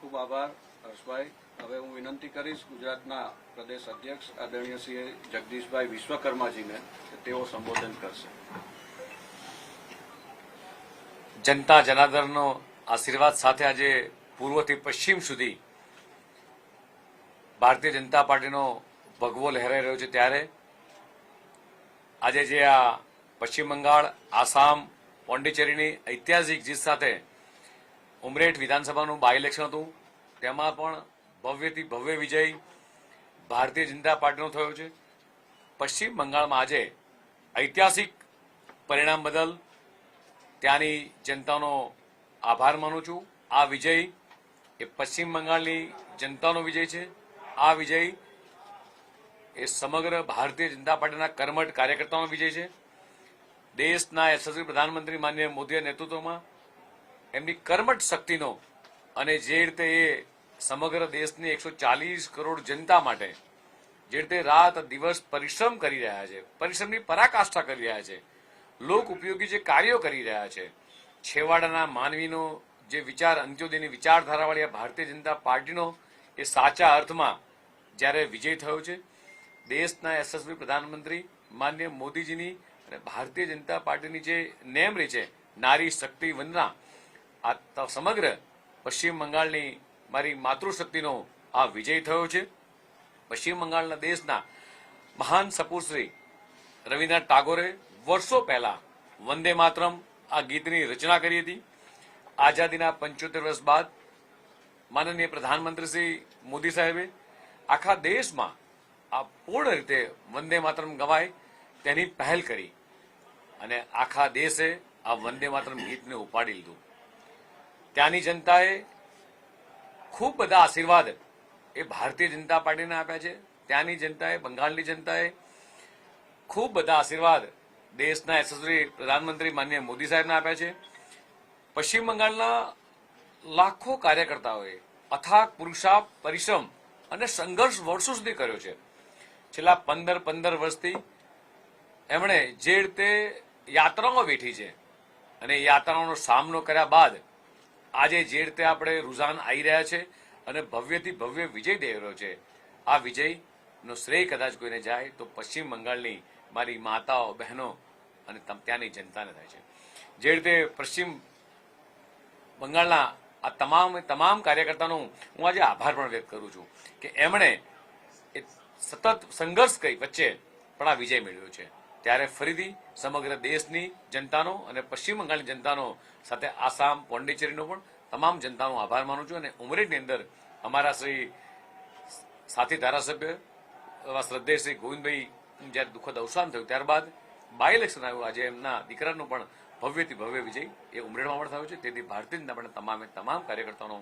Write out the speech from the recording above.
ખૂબ આભાર હર્ષભાઈ. હવે હું વિનંતી કરીશ ગુજરાતના પ્રદેશ અધ્યક્ષ આદરણીય શ્રી જગદીશભાઈ વિશ્વકર્માજીને કે તેઓ સંબોધન કરશે. જનતા જનાર્દનનો આશીર્વાદ સાથે આજે પૂર્વથી પશ્ચિમ સુધી ભારતીય જનતા પાર્ટીનો ભગવો લહેરાઈ રહ્યો છે, ત્યારે આજે જે આ પશ્ચિમ બંગાળ, આસામ, પોંડિચેરીની ઐતિહાસિક જીત સાથે ઉમરેઠ વિધાનસભાનું બાય ઇલેક્શન હતું, તેમાં પણ ભવ્યથી ભવ્ય વિજય ભારતીય જનતા પાર્ટીનો થયો છે. પશ્ચિમ બંગાળમાં આજે ઐતિહાસિક પરિણામ બદલ ત્યાંની જનતાનો આભાર માનું છું. આ વિજય એ પશ્ચિમ બંગાળની જનતાનો વિજય છે. આ વિજય એ સમગ્ર ભારતીય જનતા પાર્ટીના કર્મઠ કાર્યકર્તાઓનો વિજય છે. દેશના યશસ્વી પ્રધાનમંત્રી માનનીય મોદીના નેતૃત્વમાં એમની કર્મઠ શક્તિનો અને જે રીતે એ સમગ્ર દેશની 140 કરોડ જનતા માટે જે રીતે રાત દિવસ પરિશ્રમ કરી રહ્યા છે, પરિશ્રમની પરાકાષ્ઠા કરી રહ્યા છે, લોક ઉપયોગી જે કાર્યો કરી રહ્યા છે, છેવાડાના માનવીનો જે વિચાર, અંત્યોદયની વિચારધારાવાળી ભારતીય જનતા પાર્ટીનો એ સાચા અર્થમાં જ્યારે વિજય થયો છે. દેશના યશસ્વી પ્રધાનમંત્રી માનનીય મોદીજીની અને ભારતીય જનતા પાર્ટીની જે નેમ રહી છે, નારી શક્તિ વંદના, આ સમગ્ર પશ્ચિમ બંગાળની મારી માતૃશક્તિનો આ વિજય થયો છે. પશ્ચિમ બંગાળના દેશના મહાન સપૂત શ્રી રવિન્દ્રનાથ ટાગોરે વર્ષો પહેલા વંદે માતરમ આ ગીતની રચના કરી હતી. આઝાદીના 75 વર્ષ બાદ માનનીય પ્રધાનમંત્રી શ્રી મોદી સાહેબે આખા દેશમાં આ પૂર્ણ રીતે વંદે માતરમ ગવાય તેની પહેલ કરી અને આખા દેશે આ વંદે માતરમ ગીતને ઉપાડી લીધું. ત્યાંની જનતાએ ખૂબ બધા આશીર્વાદ એ ભારતીય જનતા પાર્ટીને આપ્યા છે. ત્યાંની જનતાએ, બંગાળની જનતાએ ખૂબ બધા આશીર્વાદ દેશના યશસ્વી પ્રધાનમંત્રી માનનીય મોદી સાહેબને આપ્યા છે. પશ્ચિમ બંગાળના લાખો કાર્યકર્તાઓએ અથાગ પુરુષાર્થ, પરિશ્રમ અને સંઘર્ષ વર્ષો સુધી કર્યો છે. છેલ્લા 15 વર્ષથી એમણે જે રીતે યાત્રાઓ વેઠી છે અને યાત્રાઓનો સામનો કર્યા બાદ આજે જે રીતે આપણે રૂઝાન આવી રહ્યા છે અને ભવ્યથી ભવ્ય વિજય દઈ રહ્યો છે, આ વિજયનો શ્રેય કદાચ કોઈને જાય તો પશ્ચિમ બંગાળની મારી માતાઓ, બહેનો અને ત્યાંની જનતાને થાય છે. જે રીતે પશ્ચિમ બંગાળના આ તમામ કાર્યકર્તાનો હું આજે આભાર પણ વ્યક્ત કરું છું કે એમણે એ સતત સંઘર્ષ કરી વચ્ચે પણ આ વિજય મેળવ્યો છે. ત્યારે ફરીથી સમગ્ર દેશની જનતાનો અને પશ્ચિમ બંગાળની જનતાનો સાથે આસામ, પોંડિચેરીનો પણ તમામ જનતાનો આભાર માનું છું. અને ઉમરેઠની અંદર અમારા શ્રી સાથી ધારાસભ્ય એવા શ્રદ્ધેય શ્રી ગોવિંદભાઈ જ્યારે દુઃખદ અવસાન થયું ત્યારબાદ બાય ઇલેક્શન આવ્યું, આજે એમના દીકરાનો પણ ભવ્યથી ભવ્ય વિજય એ ઉમરેઠમાં પણ થયો છે. તેથી ભારતીય જનતા પાર્ટીના તમામ કાર્યકર્તાઓનો